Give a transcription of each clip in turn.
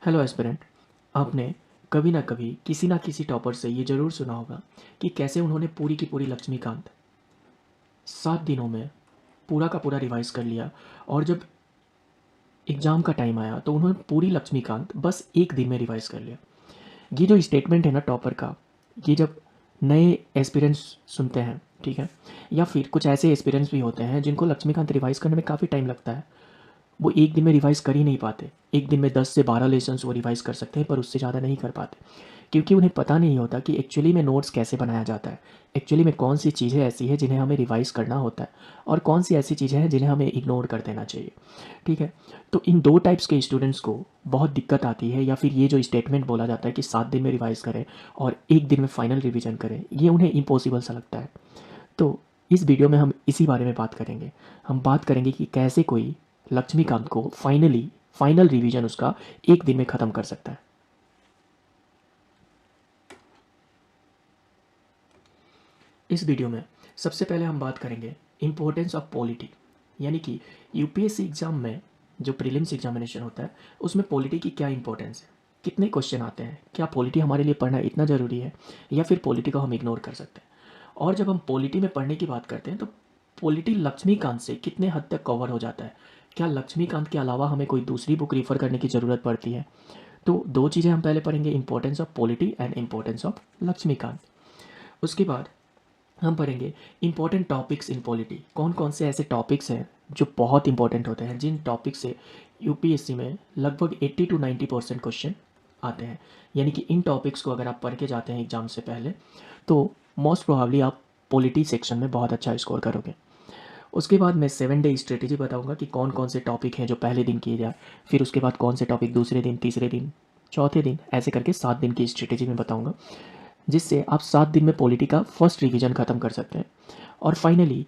Hello aspirant. आपने कभी ना कभी किसी ना किसी टॉपर से ये ज़रूर सुना होगा कि कैसे उन्होंने पूरी की पूरी लक्ष्मीकांत 7 दिनों में पूरा का पूरा रिवाइज कर लिया, और जब एग्ज़ाम का टाइम आया तो उन्होंने पूरी लक्ष्मीकांत बस एक दिन में रिवाइज कर लिया। ये जो स्टेटमेंट है ना टॉपर का, ये जब नए एस्पिरेंट्स सुनते हैं, ठीक है, या फिर कुछ ऐसे एस्पिरेंट्स भी होते हैं जिनको लक्ष्मीकांत रिवाइज करने में काफ़ी टाइम लगता है, वो एक दिन में रिवाइज कर ही नहीं पाते। एक दिन में 10 से 12 लेसन्स वो रिवाइज कर सकते हैं, पर उससे ज़्यादा नहीं कर पाते, क्योंकि उन्हें पता नहीं होता कि एक्चुअली में नोट्स कैसे बनाया जाता है, एक्चुअली में कौन सी चीज़ें ऐसी है जिन्हें हमें रिवाइज करना होता है और कौन सी ऐसी चीज़ें हैं जिन्हें हमें इग्नोर कर देना चाहिए। ठीक है, तो इन दो टाइप्स के स्टूडेंट्स को बहुत दिक्कत आती है, या फिर ये जो स्टेटमेंट बोला जाता है कि 7 दिन में रिवाइज करें और एक दिन में फाइनल रिविजन करें, ये उन्हें इम्पॉसिबल सा लगता है। तो इस वीडियो में हम इसी बारे में बात करेंगे। हम बात करेंगे कि कैसे कोई लक्ष्मीकांत को फाइनल रिवीजन उसका एक दिन में ख़त्म कर सकता है। इस वीडियो में सबसे पहले हम बात करेंगे इम्पोर्टेंस ऑफ पॉलिटी, यानी कि यूपीएससी एग्ज़ाम में जो प्रीलिम्स एग्जामिनेशन होता है उसमें पॉलिटी की क्या इंपॉर्टेंस है, कितने क्वेश्चन आते हैं, क्या पॉलिटी हमारे लिए पढ़ना इतना ज़रूरी है, या फिर पॉलिटी को हम इग्नोर कर सकते हैं। और जब हम पॉलिटी में पढ़ने की बात करते हैं तो पॉलिटी लक्ष्मीकांत से कितने हद तक कवर हो जाता है, क्या लक्ष्मीकांत के अलावा हमें कोई दूसरी बुक रिफ़र करने की ज़रूरत पड़ती है। तो दो चीज़ें हम पहले पढ़ेंगे, importance of polity and importance of Laxmikanth. उसके बाद हम पढ़ेंगे इंपॉर्टेंट टॉपिक्स इन पॉलिटी, कौन कौन से ऐसे टॉपिक्स हैं जो बहुत इंपॉर्टेंट होते हैं, जिन टॉपिक से यूपीएससी में लगभग 80 to 90% क्वेश्चन आते हैं। यानी कि इन टॉपिक्स को अगर आप पढ़ के जाते हैं एग्ज़ाम से पहले, तो मोस्ट प्रोबेबली आप पॉलिटी सेक्शन में बहुत अच्छा स्कोर करोगे। उसके बाद मैं 7 डे स्ट्रेटेजी बताऊंगा कि कौन कौन से टॉपिक हैं जो पहले दिन किए जाए, फिर उसके बाद कौन से टॉपिक दूसरे दिन, तीसरे दिन, चौथे दिन, ऐसे करके 7 दिन की स्ट्रेटेजी में बताऊंगा, जिससे आप 7 दिन में पॉलिटी का फर्स्ट रिवीजन ख़त्म कर सकते हैं। और फाइनली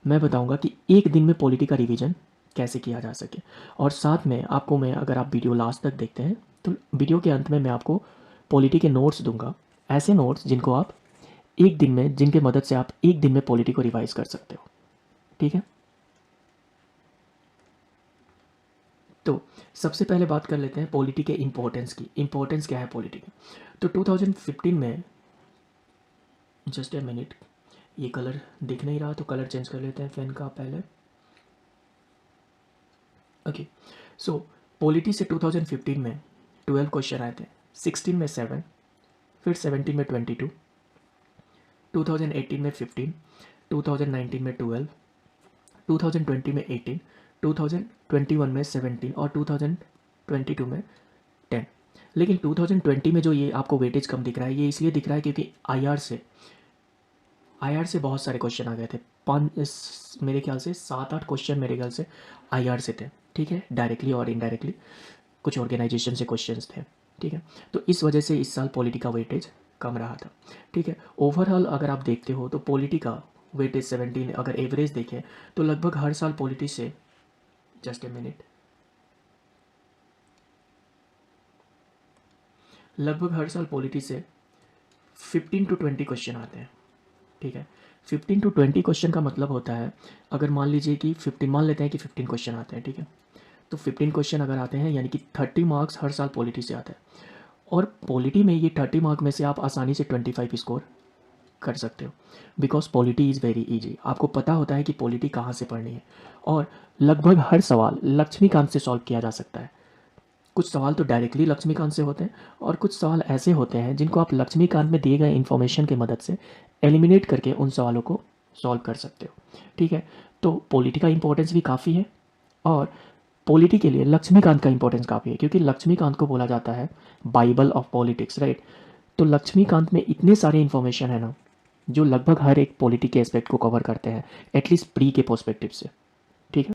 मैं बताऊंगा कि एक दिन में पॉलिटी का रिवीजन कैसे किया जा सके। और साथ में आपको मैं, अगर आप वीडियो लास्ट तक देखते हैं तो वीडियो के अंत में मैं आपको पॉलिटी के नोट्स दूंगा, ऐसे नोट्स जिनको आप एक दिन में, जिनके मदद से आप एक दिन में पॉलिटी को रिवाइज कर सकते हो। ठीक है, तो सबसे पहले बात कर लेते हैं पॉलिटी के इम्पोर्टेंस की। इम्पोर्टेंस क्या है पॉलिटी की? तो 2015 में, जस्ट ए मिनट, ये कलर दिख नहीं रहा तो कलर चेंज कर लेते हैं फैन का पहले। ओके, सो पॉलिटी से 2015 में 12 क्वेश्चन आए थे। 16 में 7, फिर 17 में 22, 2018 में 15, 2019 में 12, 2020 में 18, 2021 में 17 और 2022 में 10। लेकिन 2020 में जो ये आपको वेटेज कम दिख रहा है, ये इसलिए दिख रहा है क्योंकि आई आर से बहुत सारे क्वेश्चन आ गए थे। मेरे ख्याल से 7-8 क्वेश्चन मेरे ख्याल से आई से थे। ठीक है, डायरेक्टली और इनडायरेक्टली कुछ ऑर्गेनाइजेशन से क्वेश्चंस थे। ठीक है, तो इस वजह से इस साल पॉलिटी का वेटेज कम रहा था। ठीक है, ओवरऑल अगर आप देखते हो तो पॉलिटी का वेटेज 17, अगर एवरेज देखें तो लगभग हर साल पॉलिटी से, जस्ट ए मिनट, लगभग हर साल पॉलिटी से 15 to 20 क्वेश्चन आते हैं। ठीक है, 15 to 20 क्वेश्चन का मतलब होता है, अगर मान लीजिए कि 15, मान लेते हैं कि 15 क्वेश्चन आते हैं, ठीक है, तो 15 क्वेश्चन अगर आते हैं यानी कि 30 मार्क्स हर साल पॉलिटी से आता है। और पॉलिटी में ये 30 मार्क में से आप आसानी से 25 स्कोर कर सकते हो, because polity is very easy. आपको पता होता है कि पॉलिटी कहाँ से पढ़नी है, और लगभग हर सवाल लक्ष्मीकांत से सॉल्व किया जा सकता है। कुछ सवाल तो डायरेक्टली लक्ष्मीकांत से होते हैं, और कुछ सवाल ऐसे होते हैं जिनको आप लक्ष्मीकांत में दिए गए इन्फॉर्मेशन की मदद से एलिमिनेट करके उन सवालों को सॉल्व कर सकते हो। ठीक है, तो पॉलिटी का इंपॉर्टेंस भी काफ़ी है, और पॉलिटी के लिए लक्ष्मीकांत का इंपॉर्टेंस काफ़ी है, क्योंकि लक्ष्मीकांत को बोला जाता है बाइबल ऑफ पॉलिटिक्स, राइट। तो लक्ष्मीकांत में इतने सारे इन्फॉर्मेशन है ना, जो लगभग हर एक पॉलिटी के एस्पेक्ट को कवर करते हैं, एटलीस्ट प्री के पर्सपेक्टिव से। ठीक है,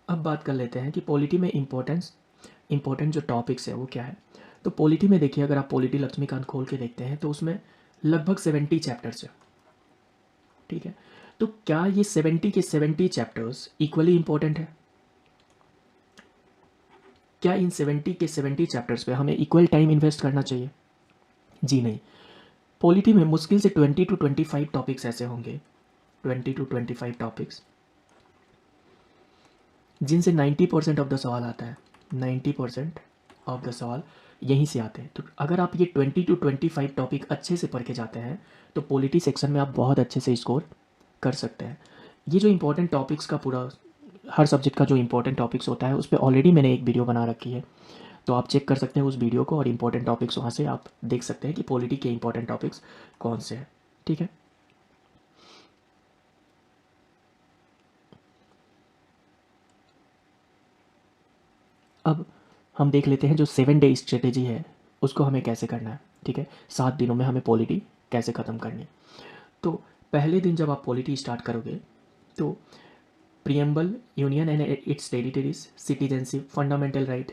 अब बात कर लेते हैं कि पॉलिटी में इंपॉर्टेंट जो टॉपिक्स है वो क्या है। तो पॉलिटी में देखिए, अगर आप पॉलिटी लक्ष्मीकांत खोल के देखते हैं तो उसमें लगभग 70 चैप्टर्स है। ठीक है, तो क्या ये 70 के 70 चैप्टर्स इक्वली इंपॉर्टेंट है? क्या इन 70 के 70 चैप्टर्स पे हमें इक्वल टाइम इन्वेस्ट करना चाहिए? जी नहीं। पॉलिटी में मुश्किल से 20 to 25 टॉपिक्स ऐसे होंगे, 20 to 25 टॉपिक्स, जिनसे 90% ऑफ द सवाल आता है। 90% ऑफ द सवाल यहीं से आते हैं। तो अगर आप ये 20 to 25 टॉपिक अच्छे से पढ़ के जाते हैं तो पॉलिटी सेक्शन में आप बहुत अच्छे से स्कोर कर सकते हैं। ये जो इंपॉर्टेंट टॉपिक्स का पूरा हर सब्जेक्ट का जो इंपॉर्टेंट टॉपिक्स होता है उस पर ऑलरेडी मैंने एक वीडियो बना रखी है, तो आप चेक कर सकते हैं उस वीडियो को और इंपॉर्टेंट टॉपिक्स वहाँ से आप देख सकते हैं कि पॉलिटी के इंपॉर्टेंट टॉपिक्स कौन से हैं। ठीक है, अब हम देख लेते हैं जो 7 डे स्ट्रेटेजी है उसको हमें कैसे करना है। ठीक है, 7 दिनों में हमें पॉलिटी कैसे ख़त्म करनी है। तो पहले दिन जब आप पॉलिटी स्टार्ट करोगे तो preamble, union and its territories, citizenship, fundamental right,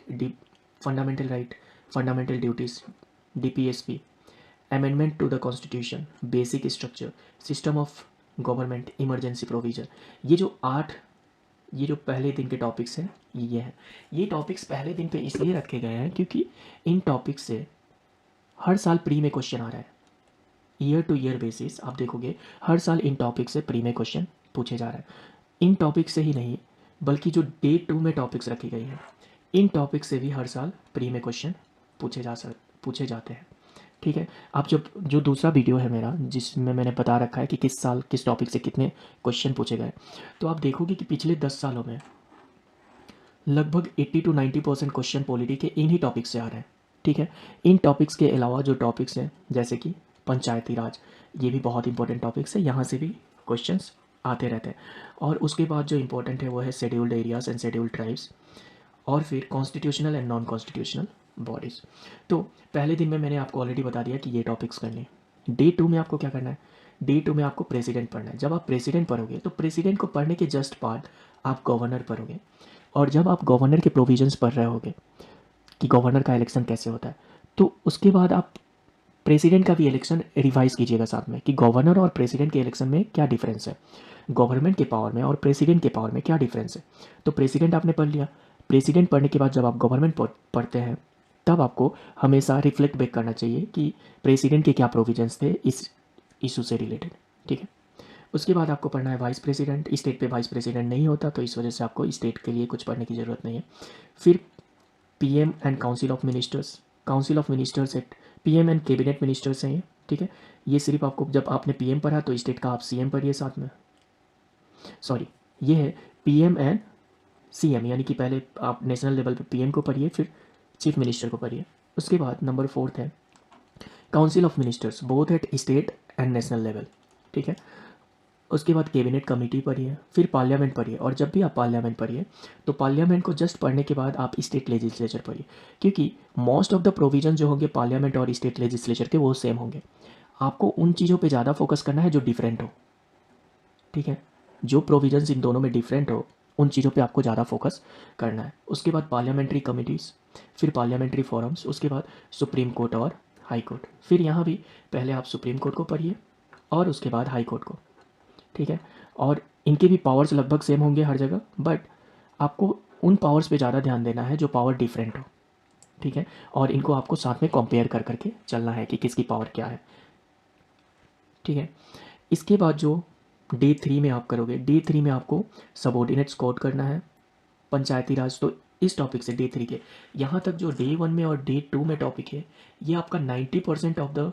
fundamental duties, DPSP, amendment to the constitution, basic structure, system of government, emergency provision, ये जो पहले दिन के टॉपिक्स हैं ये हैं। ये टॉपिक्स पहले दिन पे इसलिए रखे गए हैं क्योंकि इन टॉपिक्स से हर साल प्री में क्वेश्चन आ रहा है। ईयर टू ईयर बेसिस आप देखोगे हर साल इन टॉपिक से प्री में क्वेश्चन पूछे जा रहे हैं। इन टॉपिक से ही नहीं बल्कि जो डे 2 में टॉपिक्स रखी गई हैं इन टॉपिक से भी हर साल प्री में क्वेश्चन पूछे जाते हैं। ठीक है, आप जो दूसरा वीडियो है मेरा जिसमें मैंने बता रखा है कि किस साल किस टॉपिक से कितने क्वेश्चन पूछे गए, तो आप देखोगे कि पिछले 10 सालों में लगभग 80 to 90% क्वेश्चन पॉलिटी के इन्हीं टॉपिक्स से आ रहे हैं। ठीक है, इन टॉपिक्स के अलावा जो टॉपिक्स हैं जैसे कि पंचायती राज, ये भी बहुत इंपॉर्टेंट टॉपिक्स है, यहाँ से भी क्वेश्चंस आते रहते हैं। और उसके बाद जो इंपॉर्टेंट है वो है scheduled areas and scheduled tribes, और फिर constitutional and non constitutional bodies. तो पहले दिन में मैंने आपको ऑलरेडी बता दिया कि ये टॉपिक्स करने। डे 2 में आपको क्या करना है, डे 2 में आपको प्रेसिडेंट पढ़ना है। जब आप प्रेसिडेंट पढ़ोगे तो प्रेसिडेंट को पढ़ने के जस्ट बाद आप गवर्नर पढ़ोगे, और जब आप गवर्नर के प्रोविजंस पढ़ रहे होगे कि गवर्नर का इलेक्शन कैसे होता है, तो उसके बाद आप प्रेसिडेंट का भी इलेक्शन रिवाइज कीजिएगा साथ में कि गवर्नर और प्रेसिडेंट के इलेक्शन में क्या डिफरेंस है, गवर्नमेंट के पावर में और प्रेसिडेंट के पावर में क्या डिफरेंस है। तो प्रेसिडेंट आपने पढ़ लिया, प्रेसिडेंट पढ़ने के बाद जब आप गवर्नमेंट पढ़ते हैं तब आपको हमेशा रिफ्लेक्ट बैक करना चाहिए कि प्रेसिडेंट के क्या प्रोविजंस थे इस इशू से रिलेटेड। ठीक है, उसके बाद आपको पढ़ना है वाइस प्रेसिडेंट। स्टेट पे वाइस प्रेसिडेंट नहीं होता तो इस वजह से आपको स्टेट के लिए कुछ पढ़ने की ज़रूरत नहीं है। फिर PM and council of ministers, council of ministers act, PM and cabinet ministers हैं ये। ठीक है, ये सिर्फ आपको जब आपने PM पढ़ा तो स्टेट का आप CM पढ़िए साथ में, सॉरी ये है PM एंड CM, यानी कि पहले आप नेशनल लेवल पे PM को पढ़िए फिर चीफ मिनिस्टर को पढ़िए। उसके बाद नंबर 4 है council of ministers both at state and national level. ठीक है, उसके बाद कैबिनेट कमेटी पढ़िए, फिर पार्लियामेंट पढ़िए, और जब भी आप पार्लियामेंट पढ़िए तो पार्लियामेंट को जस्ट पढ़ने के बाद आप स्टेट लेजिस्लेचर पढ़िए, क्योंकि मोस्ट ऑफ द प्रोविजन जो होंगे पार्लियामेंट और स्टेट लेजिस्लेचर के वो सेम होंगे। आपको उन चीज़ों पे ज़्यादा फोकस करना है जो डिफरेंट हो। ठीक है, जो प्रोविजंस इन दोनों में डिफरेंट हो उन चीज़ों पे आपको ज़्यादा फोकस करना है। उसके बाद पार्लियामेंट्री कमिटीज़, फिर पार्लियामेंट्री फोरम्स, उसके बाद सुप्रीम कोर्ट और हाई कोर्ट। फिर यहाँ भी पहले आप सुप्रीम कोर्ट को पढ़िए और उसके बाद हाई कोर्ट को। ठीक है, और इनके भी पावर्स लगभग सेम होंगे हर जगह, बट आपको उन पावर्स पे ज़्यादा ध्यान देना है जो पावर डिफरेंट हो। ठीक है, और इनको आपको साथ में कंपेयर कर करके चलना है कि किसकी पावर क्या है। ठीक है, इसके बाद जो डे 3 में आप करोगे, डे 3 में आपको सबऑर्डिनेट्स कोड करना है, पंचायती राज। तो इस टॉपिक से डे 3 के यहाँ तक जो डे 1 में और डे 2 में टॉपिक है ये आपका 90% ऑफ द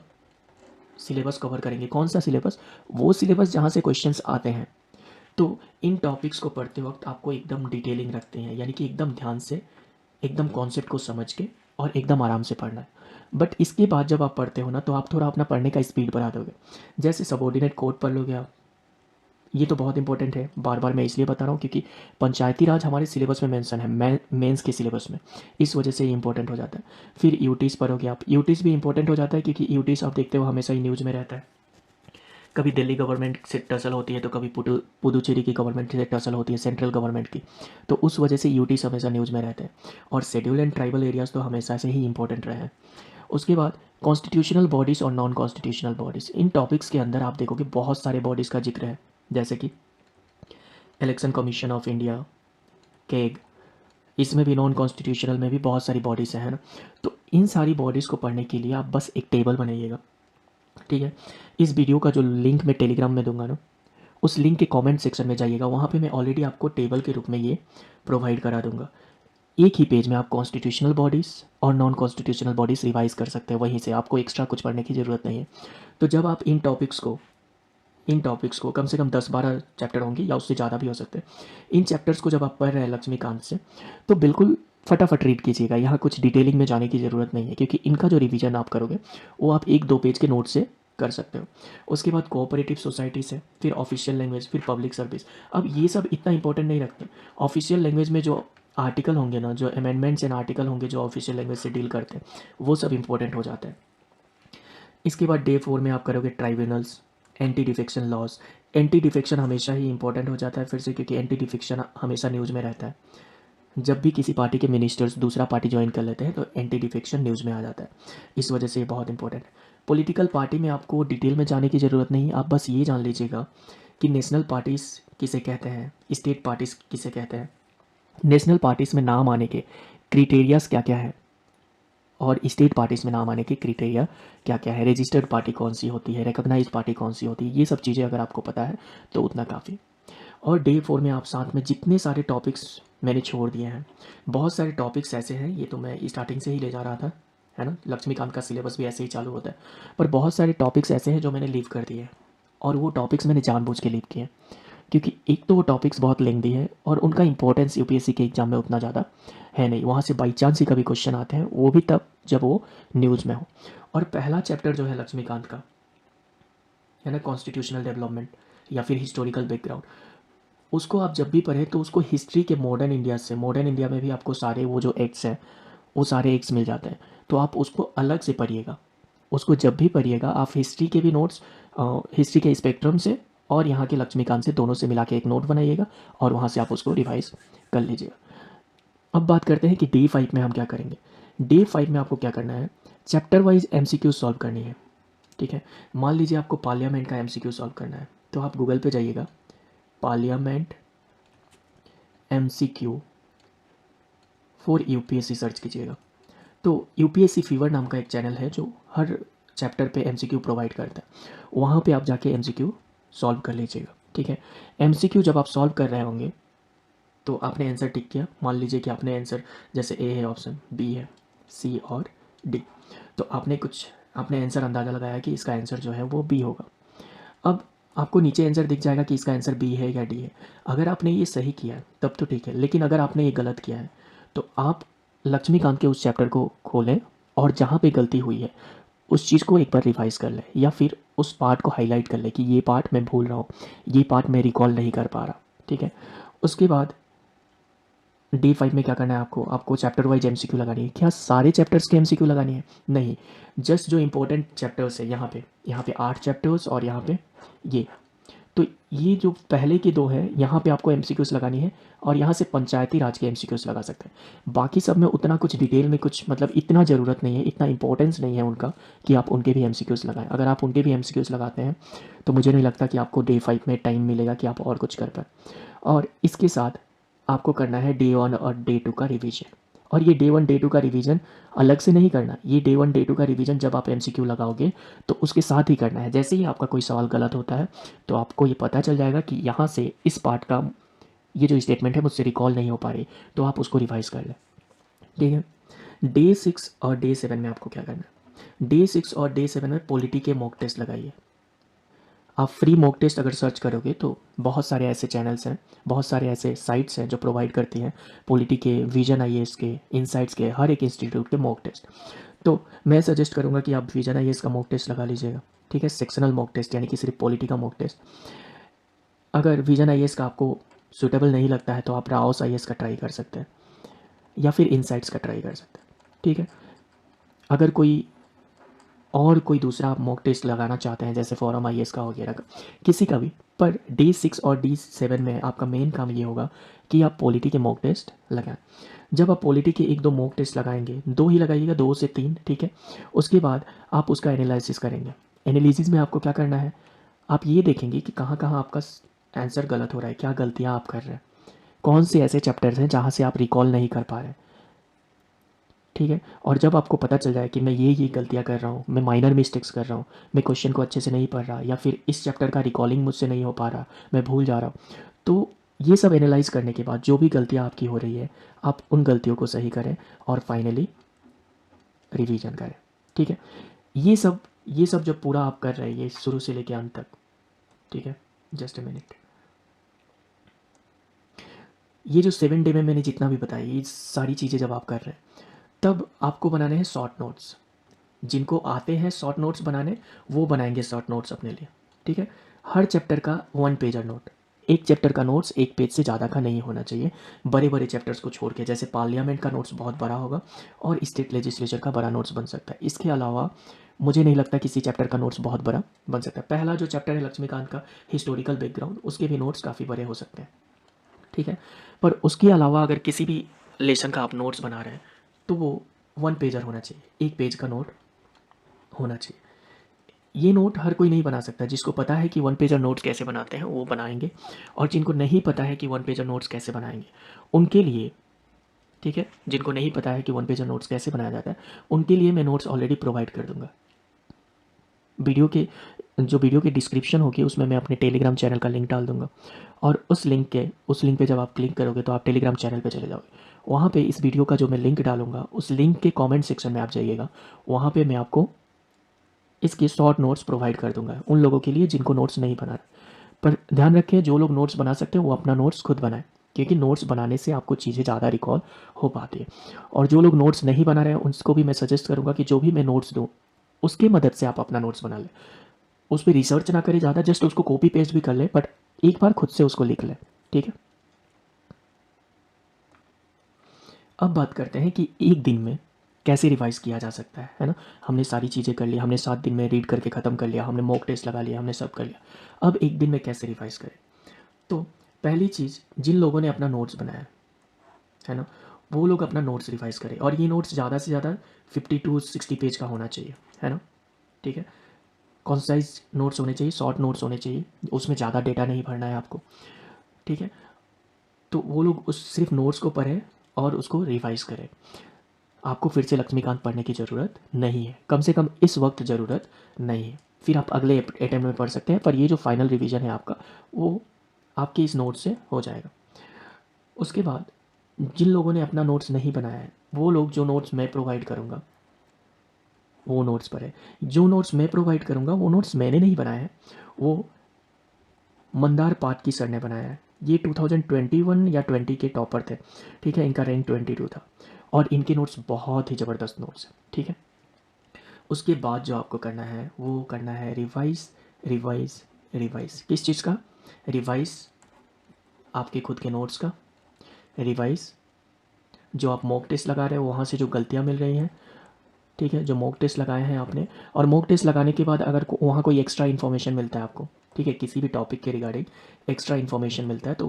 सिलेबस कवर करेंगे। कौन सा सिलेबस, वो सिलेबस जहाँ से क्वेश्चंस आते हैं। तो इन टॉपिक्स को पढ़ते वक्त आपको एकदम डिटेलिंग रखते हैं, यानी कि एकदम ध्यान से एकदम कॉन्सेप्ट को समझ के और एकदम आराम से पढ़ना है। बट इसके बाद जब आप पढ़ते हो ना तो आप थोड़ा अपना पढ़ने का स्पीड बढ़ा दोगे। जैसे सबऑर्डिनेट कोड पढ़ लोगे आप, ये तो बहुत इंपॉर्टेंट है, बार बार मैं इसलिए बता रहा हूँ क्योंकि पंचायती राज हमारे सिलेबस में मेंशन है, मेंस के सिलेबस में, इस वजह से ये इंपॉर्टेंट हो जाता है। फिर यूटीज़ पढ़ोगे आप, यूटीज़ भी इंपॉर्टेंट हो जाता है क्योंकि यूटीज़ आप देखते हो हमेशा ही न्यूज़ में रहता है। कभी दिल्ली गवर्नमेंट से टसल होती है तो कभी पुडुचेरी की गवर्नमेंट से टसल होती है, सेंट्रल गवर्नमेंट की, तो उस वजह से यूटीज़ हमेशा न्यूज़ में रहते हैं। और शेड्यूल एंड ट्राइबल एरियाज़ तो हमेशा से ही इंपॉर्टेंट रहे हैं। उसके बाद कॉन्स्टिट्यूशनल बॉडीज़ और नॉन कॉन्स्टिट्यूशनल बॉडीज़, इन टॉपिक्स के अंदर आप देखोगे बहुत सारे बॉडीज़ का जिक्र है, जैसे कि election commission of India, keg, इसमें भी नॉन कॉन्स्टिट्यूशनल में भी बहुत सारी बॉडीज़ हैं ना। तो इन सारी बॉडीज़ को पढ़ने के लिए आप बस एक टेबल बनाइएगा। ठीक है, इस वीडियो का जो लिंक मैं टेलीग्राम में दूंगा ना, उस लिंक के कमेंट सेक्शन में जाइएगा, वहाँ पे मैं ऑलरेडी आपको टेबल के रूप में ये प्रोवाइड करा दूंगा। एक ही पेज में आप कॉन्स्टिट्यूशनल बॉडीज़ और नॉन कॉन्स्टिट्यूशनल बॉडीज़ रिवाइज कर सकते हैं वहीं से, आपको एक्स्ट्रा कुछ पढ़ने की ज़रूरत नहीं है। तो जब आप इन टॉपिक्स को कम से कम 10-12 चैप्टर होंगे या उससे ज़्यादा भी हो सकते हैं, इन चैप्टर्स को जब आप पढ़ रहे हैं लक्ष्मीकांत से, तो बिल्कुल फटाफट रीड कीजिएगा। यहाँ कुछ डिटेलिंग में जाने की ज़रूरत नहीं है, क्योंकि इनका जो रिवीजन आप करोगे वो आप 1-2 पेज के नोट से कर सकते हो। उसके बाद कोऑपरेटिव सोसाइटीज़ है, फिर ऑफिशियल लैंग्वेज, फिर पब्लिक सर्विस। अब ये सब इतना इंपॉर्टेंट नहीं रखते। ऑफिशियल लैंग्वेज में जो आर्टिकल होंगे ना, जो अमेंडमेंट्स एंड आर्टिकल होंगे जो ऑफिशियल लैंग्वेज से डील करते हैं, वो सब इंपॉर्टेंट हो जाता है। इसके बाद डे 4 में आप करोगे tribunals, anti defection laws. Anti defection हमेशा ही इंपॉर्टेंट हो जाता है फिर से, क्योंकि एंटी डिफेक्शन हमेशा न्यूज़ में रहता है। जब भी किसी पार्टी के मिनिस्टर्स दूसरा पार्टी ज्वाइन कर लेते हैं तो एंटी डिफेक्शन न्यूज़ में आ जाता है। इस वजह से ये बहुत इंपॉर्टेंट है। पॉलिटिकल पार्टी में आपको डिटेल में जाने की ज़रूरत नहीं, आप बस ये जान लीजिएगा कि नेशनल पार्टीज़ किसे कहते हैं, स्टेट पार्टीज़ किसे कहते हैं, नेशनल पार्टीज़ में नाम आने के क्रिटेरियाज क्या क्या है, और स्टेट पार्टीज़ में नाम आने के क्रिटेरिया क्या क्या है, रजिस्टर्ड पार्टी कौन सी होती है, रिकॉग्नाइज्ड पार्टी कौन सी होती है, ये सब चीज़ें अगर आपको पता है तो उतना काफ़ी। और डे 4 में आप साथ में जितने सारे टॉपिक्स मैंने छोड़ दिए हैं, बहुत सारे टॉपिक्स ऐसे हैं, ये तो मैं स्टार्टिंग से ही ले जा रहा था, है ना, लक्ष्मीकांत का सिलेबस भी ऐसे ही चालू होता है, पर बहुत सारे टॉपिक्स ऐसे हैं जो मैंने लीव कर दिए हैं, और वो टॉपिक्स मैंने जानबूझ के लीव किए हैं, क्योंकि एक तो वो टॉपिक्स बहुत लेंदी है और उनका इंपॉर्टेंस यूपीएससी के एग्ज़ाम में उतना ज़्यादा है नहीं, वहाँ से बाई चांस ही कभी क्वेश्चन आते हैं, वो भी तब जब वो न्यूज़ में हो। और पहला चैप्टर जो है लक्ष्मीकांत का, है ना, कॉन्स्टिट्यूशनल डेवलपमेंट या फिर हिस्टोरिकल बैकग्राउंड, उसको आप जब भी पढ़ें तो उसको हिस्ट्री के मॉडर्न इंडिया से, मॉडर्न इंडिया में भी आपको सारे वो जो एक्ट्स हैं वो सारे एक्ट्स मिल जाते हैं, तो आप उसको अलग से पढ़िएगा। उसको जब भी पढ़िएगा आप हिस्ट्री के भी नोट्स, हिस्ट्री के स्पेक्ट्रम से और यहाँ के लक्ष्मीकांत से, दोनों से मिला के एक नोट बनाइएगा और वहाँ से आप उसको रिवाइज कर लीजिएगा। अब बात करते हैं कि डे 5 में हम क्या करेंगे। डे 5 में आपको क्या करना है, चैप्टर वाइज एमसीक्यू सॉल्व करनी है। ठीक है, मान लीजिए आपको पार्लियामेंट का एमसीक्यू सॉल्व करना है, तो आप गूगल पे जाइएगा, parliament MCQ for UPSC search कीजिएगा। तो यूपीएससी फीवर नाम का एक चैनल है जो हर चैप्टर पे एमसीक्यू प्रोवाइड करता है, वहाँ पे आप जाके एमसीक्यू सॉल्व कर लीजिएगा। ठीक है, एमसीक्यू जब आप सॉल्व कर रहे होंगे तो आपने आंसर टिक किया, मान लीजिए कि आपने आंसर, जैसे ए है ऑप्शन, बी है, सी और डी, तो आपने आंसर अंदाज़ा लगाया कि इसका आंसर जो है वो बी होगा। अब आपको नीचे आंसर दिख जाएगा कि इसका आंसर बी है या डी है। अगर आपने ये सही किया है तब तो ठीक है, लेकिन अगर आपने ये गलत किया है तो आप लक्ष्मीकांत के उस चैप्टर को खोलें और जहाँ पे गलती हुई है उस चीज़ को एक बार रिवाइज कर लें, या फिर उस पार्ट को हाईलाइट कर लें कि ये पार्ट मैं भूल रहा हूँ, ये पार्ट मैं रिकॉल नहीं कर पा रहा। ठीक है, उसके बाद डे 5 में क्या करना है, आपको चैप्टर वाइज एमसीक्यू लगानी है। क्या सारे चैप्टर्स के एमसीक्यू लगानी है? नहीं, जस्ट जो इंपॉर्टेंट चैप्टर्स है, यहाँ पे 8 चैप्टर्स और यहाँ पे ये, तो ये जो पहले के 2 है यहाँ पे आपको एमसीक्यूज लगानी है, और यहाँ से पंचायती राज के एमसीक्यूज लगा सकते हैं। बाकी सब में उतना कुछ डिटेल में कुछ मतलब इतना ज़रूरत नहीं है, इतना इंपॉर्टेंस नहीं है उनका कि आप उनके भी एमसीक्यूज लगाएं। अगर आप उनके भी एमसीक्यूज लगाते हैं तो मुझे नहीं लगता कि आपको डे 5 में टाइम मिलेगा कि आप और कुछ कर पाए। और इसके साथ आपको करना है डे 1 और डे 2 का रिवीजन। और ये डे 1 डे 2 का रिवीजन अलग से नहीं करना, ये डे 1 डे 2 का रिवीजन जब आप एमसीक्यू लगाओगे तो उसके साथ ही करना है। जैसे ही आपका कोई सवाल गलत होता है तो आपको ये पता चल जाएगा कि यहाँ से इस पार्ट का ये जो स्टेटमेंट है मुझसे रिकॉल नहीं हो पा रही, तो आप उसको रिवाइज कर लें। ठीक है, डे 6 और डे 7 में आपको क्या करना है, डे 6 और डे 7 में पॉलिटी के मॉक टेस्ट लगाइए। आप फ्री मॉक टेस्ट अगर सर्च करोगे तो बहुत सारे ऐसे चैनल्स हैं, बहुत सारे ऐसे साइट्स हैं जो प्रोवाइड करती हैं पॉलिटी के, विजन आईएएस के, इनसाइट्स के, हर एक इंस्टीट्यूट के मॉक टेस्ट। तो मैं सजेस्ट करूंगा कि आप विजन आईएएस का मॉक टेस्ट लगा लीजिएगा। ठीक है, सेक्शनल मॉक टेस्ट यानी कि सिर्फ पॉलिटी का मॉक टेस्ट। अगर विजन आईएएस का आपको सूटेबल नहीं लगता है तो आप राओस आईएएस का ट्राई कर सकते हैं, या फिर इनसाइट्स का ट्राई कर सकते हैं। ठीक है, अगर कोई दूसरा आप मॉक टेस्ट लगाना चाहते हैं जैसे फॉरम आईएएस का वगैरह का, किसी का भी, पर डे 6 और डे 7 में आपका मेन काम ये होगा कि आप पॉलिटी के मॉक टेस्ट लगाएं। जब आप पॉलिटी के 1-2 मॉक टेस्ट लगाएंगे, 2 ही लगाइएगा, 2 से 3, ठीक है, उसके बाद आप उसका एनालिसिस करेंगे। एनालिसिस में आपको क्या करना है, आप ये देखेंगे कि कहाँ कहाँ आपका आंसर गलत हो रहा है, क्या गलतियाँ आप कर रहे हैं, कौन से ऐसे चैप्टर्स हैं जहाँ से आप रिकॉल नहीं कर पा रहे हैं। ठीक है, और जब आपको पता चल जाए कि मैं ये गलतियाँ कर रहा हूँ, मैं माइनर मिस्टेक्स कर रहा हूँ, मैं क्वेश्चन को अच्छे से नहीं पढ़ रहा, या फिर इस चैप्टर का रिकॉलिंग मुझसे नहीं हो पा रहा, मैं भूल जा रहा हूँ, तो ये सब एनालाइज करने के बाद जो भी गलतियाँ आपकी हो रही है, आप उन गलतियों को सही करें और फाइनली रिवीजन करें। ठीक है, ये सब जब पूरा आप कर रहे हैं, ये शुरू से लेके अंत तक, ठीक है, जस्ट अ मिनट, ये जो 7 डे में मैंने जितना भी बताया, ये सारी चीज़ें जब आप कर रहे हैं, तब आपको बनाने हैं शॉर्ट नोट्स। जिनको आते हैं शॉर्ट नोट्स बनाने, वो बनाएंगे शॉर्ट नोट्स अपने लिए। ठीक है, हर चैप्टर का 1 पेजर नोट, एक चैप्टर का नोट्स 1 पेज से ज़्यादा का नहीं होना चाहिए, बड़े बड़े चैप्टर्स को छोड़ के। जैसे पार्लियामेंट का नोट्स बहुत बड़ा होगा और स्टेट लेजिस्लेचर का बड़ा नोट्स बन सकता है। इसके अलावा मुझे नहीं लगता किसी चैप्टर का नोट्स बहुत बड़ा बन सकता है। पहला जो चैप्टर है लक्ष्मीकांत का, हिस्टोरिकल बैकग्राउंड, उसके भी नोट्स काफ़ी बड़े हो सकते हैं। ठीक है, पर उसके अलावा अगर किसी भी लेसन का आप नोट्स बना रहे हैं, तो वो 1 पेजर होना चाहिए, 1 पेज का नोट होना चाहिए। ये नोट हर कोई नहीं बना सकता। जिसको पता है कि 1 पेजर नोट्स कैसे बनाते हैं वो बनाएंगे, और जिनको नहीं पता है कि 1 पेजर नोट्स कैसे बनाएंगे उनके लिए, ठीक है, जिनको नहीं पता है कि 1 पेजर नोट्स कैसे बनाया जाता है, उनके लिए मैं नोट्स ऑलरेडी प्रोवाइड कर दूंगा। वीडियो के डिस्क्रिप्शन होगी उसमें मैं अपने टेलीग्राम चैनल का लिंक डाल दूंगा, और उस लिंक पे जब आप क्लिक करोगे तो आप टेलीग्राम चैनल पे चले जाओगे। वहाँ पे इस वीडियो का जो मैं लिंक डालूंगा, उस लिंक के कमेंट सेक्शन में आप जाइएगा, वहाँ पे मैं आपको इसके शॉर्ट नोट्स प्रोवाइड कर दूंगा उन लोगों के लिए जिनको नोट्स नहीं बना रहे। पर ध्यान रखें, जो लोग नोट्स बना सकते हैं वो अपना नोट्स खुद बनाएं, क्योंकि नोट्स बनाने से आपको चीज़ें ज़्यादा रिकॉल हो पाती है। और जो लोग नोट्स नहीं बना रहे हैं उनको भी मैं सजेस्ट करूँगा कि जो भी मैं नोट्स दूँ उसकी मदद से आप अपना नोट्स बना लें। उस पर रिसर्च ना करें ज़्यादा, जस्ट उसको कॉपी पेस्ट भी कर ले, बट एक बार खुद से उसको लिख लें। ठीक है, अब बात करते हैं कि एक दिन में कैसे रिवाइज किया जा सकता है ना। हमने सारी चीज़ें कर ली, हमने 7 दिन में रीड करके ख़त्म कर लिया, हमने मॉक टेस्ट लगा लिया, हमने सब कर लिया। अब एक दिन में कैसे रिवाइज करें? तो पहली चीज़, जिन लोगों ने अपना नोट्स बनाया है ना, वो लोग अपना नोट्स रिवाइज करें, और ये नोट्स ज़्यादा से ज़्यादा 50 to 60 पेज का होना चाहिए, है ना। ठीक है, कॉन्साइज नोट्स होने चाहिए, शॉर्ट नोट्स होने चाहिए, उसमें ज़्यादा डेटा नहीं भरना है आपको। ठीक है, तो वो लोग उस सिर्फ नोट्स को पढ़ें और उसको रिवाइज करें। आपको फिर से लक्ष्मीकांत पढ़ने की ज़रूरत नहीं है, कम से कम इस वक्त ज़रूरत नहीं है। फिर आप अगले अटेम्प्ट में पढ़ सकते हैं, पर ये जो फाइनल रिवीजन है आपका, वो आपके इस नोट से हो जाएगा। उसके बाद जिन लोगों ने अपना नोट्स नहीं बनाया है, वो लोग जो नोट्स मैं प्रोवाइड करूँगा वो नोट्स पढ़ें। जो नोट्स मैं प्रोवाइड करूँगा वो नोट्स मैंने नहीं बनाए हैं, वो मंदार पाटकी सर ने बनाया है। ये 2021 या 20 के टॉपर थे। ठीक है, इनका रैंक 22 था, और इनके नोट्स बहुत ही ज़बरदस्त नोट्स हैं। ठीक है, उसके बाद जो आपको करना है वो करना है रिवाइज, रिवाइज, रिवाइज। किस चीज़ का रिवाइज? आपके खुद के नोट्स का रिवाइज, जो आप मॉक टेस्ट लगा रहे हो वहाँ से जो गलतियाँ मिल रही हैं। ठीक है, जो मॉक टेस्ट लगाए हैं आपने, और मॉक टेस्ट लगाने के बाद अगर वहाँ कोई एक्स्ट्रा इन्फॉर्मेशन मिलता है आपको, ठीक है, किसी भी टॉपिक के रिगार्डिंग एक्स्ट्रा इन्फॉर्मेशन मिलता है, तो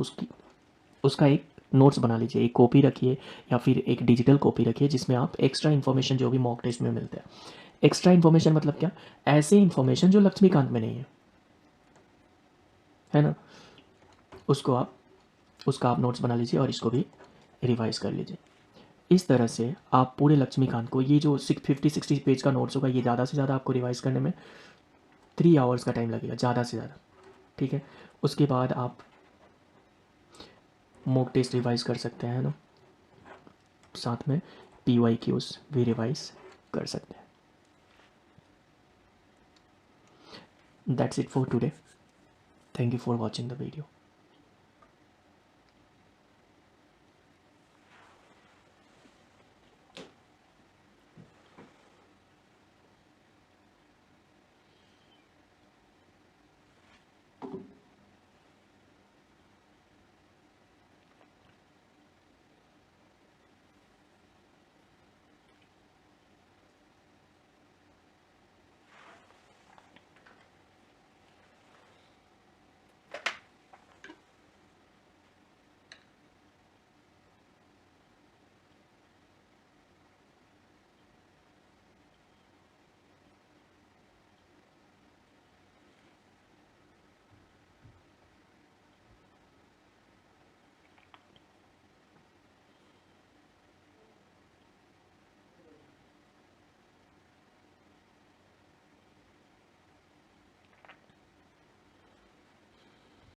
उसका एक नोट्स बना लीजिए, एक कॉपी रखिए या फिर एक डिजिटल कॉपी रखिए जिसमें आप एक्स्ट्रा इन्फॉर्मेशन जो भी मॉक टेस्ट में मिलता है। एक्स्ट्रा इन्फॉर्मेशन मतलब क्या? ऐसे इन्फॉर्मेशन जो लक्ष्मीकांत में नहीं है ना, उसको आप उसका आप नोट्स बना लीजिए और इसको भी रिवाइज कर लीजिए। इस तरह से आप पूरे लक्ष्मीकांत को, ये जो 50-60 पेज का नोट्स होगा, ये ज़्यादा से ज़्यादा आपको रिवाइज करने में 3 आवर्स का टाइम लगेगा, ज़्यादा से ज़्यादा। ठीक है, उसके बाद आप मॉक टेस्ट रिवाइज कर सकते हैं ना, साथ में PYQs भी रिवाइज कर सकते हैं। That's it for today. Thank you for watching the video.